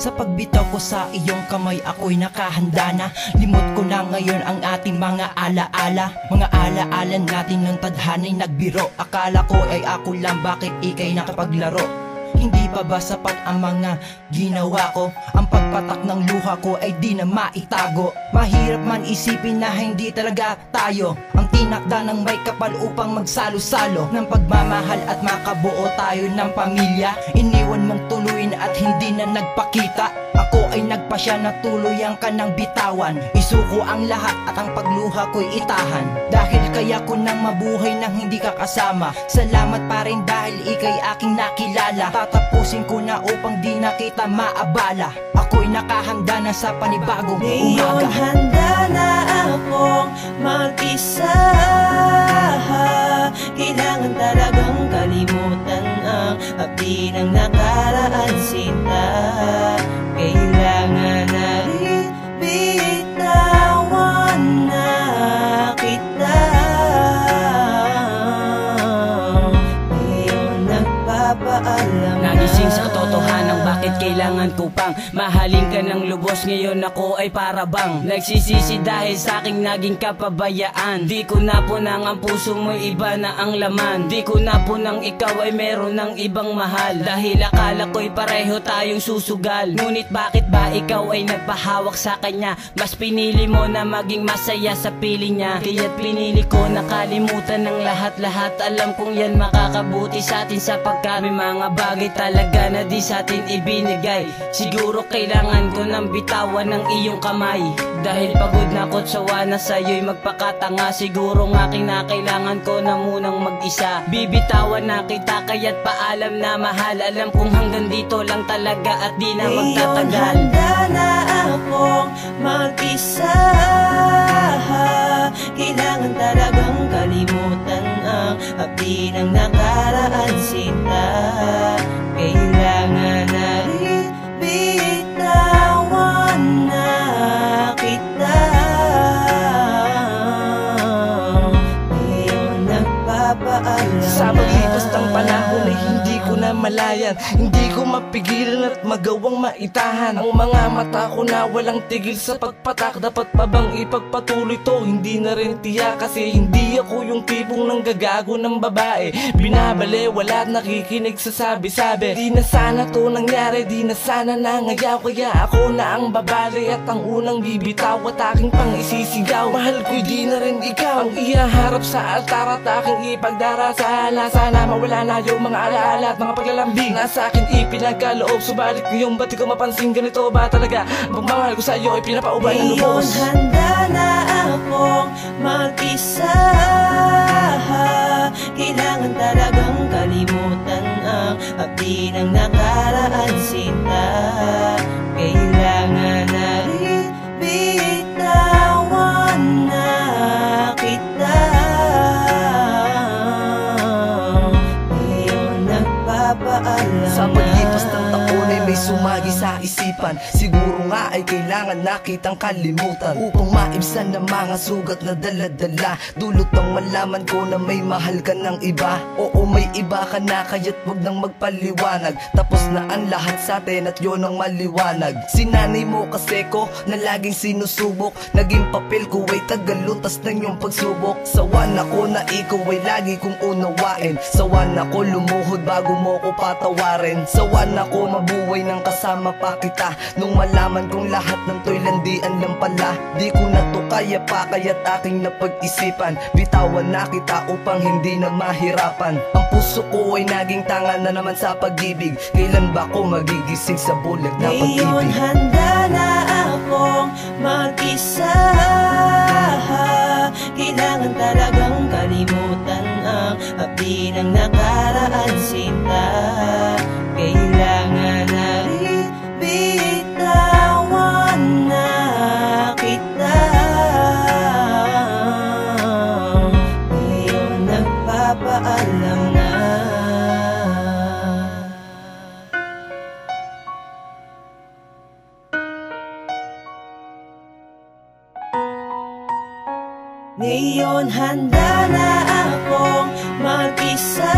Sa pagbitaw ko sa iyong kamay, ako'y nakahanda na. Limot ko na ngayon ang ating mga alaala. Mga alaala natin nung tadhana'y nagbiro. Akala ko ay ako lang, bakit ika'y nakapaglaro? Hindi pa ba sapat ang mga ginawa ko? Ang pagpatak ng luha ko ay di na maitago. Mahirap man isipin na hindi talaga tayo ang tinakda ng may kapal upang magsalo-salo ng pagmamahal at makabuo tayo ng pamilya. Iniwan mong tuluyin at hindi na nagpakita. Ako ay nagpasya na tuluyan ka ng bitawan. Isuko ang lahat at ang pagluha ko'y itahan. Dahil kaya ko nang mabuhay nang hindi ka kasama. Salamat pa rin dahil ika'y aking nakilala. Tatapusin ko na upang di na kita maabala. Ako'y nakahanda na sa panibagong umaga. Ngayon handa na akong mag-isa. Kailangan talagang kalimutan ang abdi ng nakaraan, sinta. Kailangan na rin bitawan na kita. Ngayon nagpapaalam na. Nagising sa katotohanan, bakit kailangan ko pang mahalin ka ng lubos? Ngayon ako ay para bang nagsisisi dahil sa aking naging kapabayaan. Di ko na punang ang puso mo, iba na ang laman. Di ko na punang ikaw ay meron ng ibang mahal. Dahil akala ko'y pareho tayong susugal. Ngunit bakit ba ikaw ay nagpahawak sa kanya? Mas pinili mo na maging masaya sa piling niya. Kaya't pinili ko na kalimutan ng lahat-lahat. Alam kong yan makakabuti sa atin sapagkat may mga bagay talaga na di sa atin ibinigay. Siguro kailangan ko nang bitawan ng iyong kamay. Dahil pagod na ko't sawa na sa'yo'y magpakatanga. Siguro nga kinakailangan ko na munang mag-isa. Bibitawan na kita kaya't paalam na mahal. Alam kong hanggang dito lang talaga at di na magtatagal. Ngayon handa na akong mag-isa. Kailangan talagang kalimutan ang abdi ng nakaraan, sinta. Kailangan na rin bitawan na kita. Ngayon nagpapaalam sa paglipas ng panahon ay hindi ko na malayan. Hindi ko mapigilan at magawang maitahan ang mga mata ko na walang tigil sa pagpatak. Dapat pa bang ipagpatuloy to? Hindi na rin tiyak kasi hindi ako yung tipong nanggagago ng babae. Binabale, wala at nakikinig sa sabi-sabi. Di na sana to nangyari, di na sana nangayaw. Kaya ako na ang babali at ang unang bibitaw at aking pang isisigaw. Mahal ko'y di na rin ikaw ang ihaharap sa altar at aking ipagdarasala. Sana mawala na yung mga alaala at mga paglalambing na sa akin ipinagkaloob. Subalit ngayon ba't di ko mapansin ganito ba talaga? Ang pagmamahal ko sa iyo ay pinapaubay ng lubos. Ngayon handa na akong mag-isa. Kailangan talagang kalimutan ang abdi ng nakaraan, sinta. Kailangan na rin bitawan na kita. Ngayon nagpapaalam Sa paglipas ng taon ay may sumagi sa isipan. Siguro nga ay kailangan na kitang kalimutan upang maibsan ng mga sugat na dala-dala. Dulot ng malaman ko na may mahal ka ng iba. Oo, may iba ka na kaya't wag nang magpaliwanag. Tapos na ang lahat sa atin at yun ang maliwanag. Sinanay mo kasi ko na laging sinusubok. Naging papel ko ay tagalutas ng iyong pagsubok. Sawan ako na ikaw ay lagi kong unawain. Sawan ako lumuhod bago mo ko patawarin. Sawan ako mabuhay ng kasama pa kita. Nung malaman kong lahat ng to'y landian lang pala. Di ko na to kaya pa kaya't aking napag-isipan. Bitawan na kita upang hindi na mahirapan. Ang puso ko ay naging tanga na naman sa pag-ibig. Kailan ba ko magigising sa bulag na pag-ibig? Ngayon handa na akong mag-isa. Kailangan talagang kalimutan ang abdi ng nakaraan, sinta. Kailangan na rin bitawan na kita. Ngayon nagpapaalam na. Ngayon handa na akong mag-isa.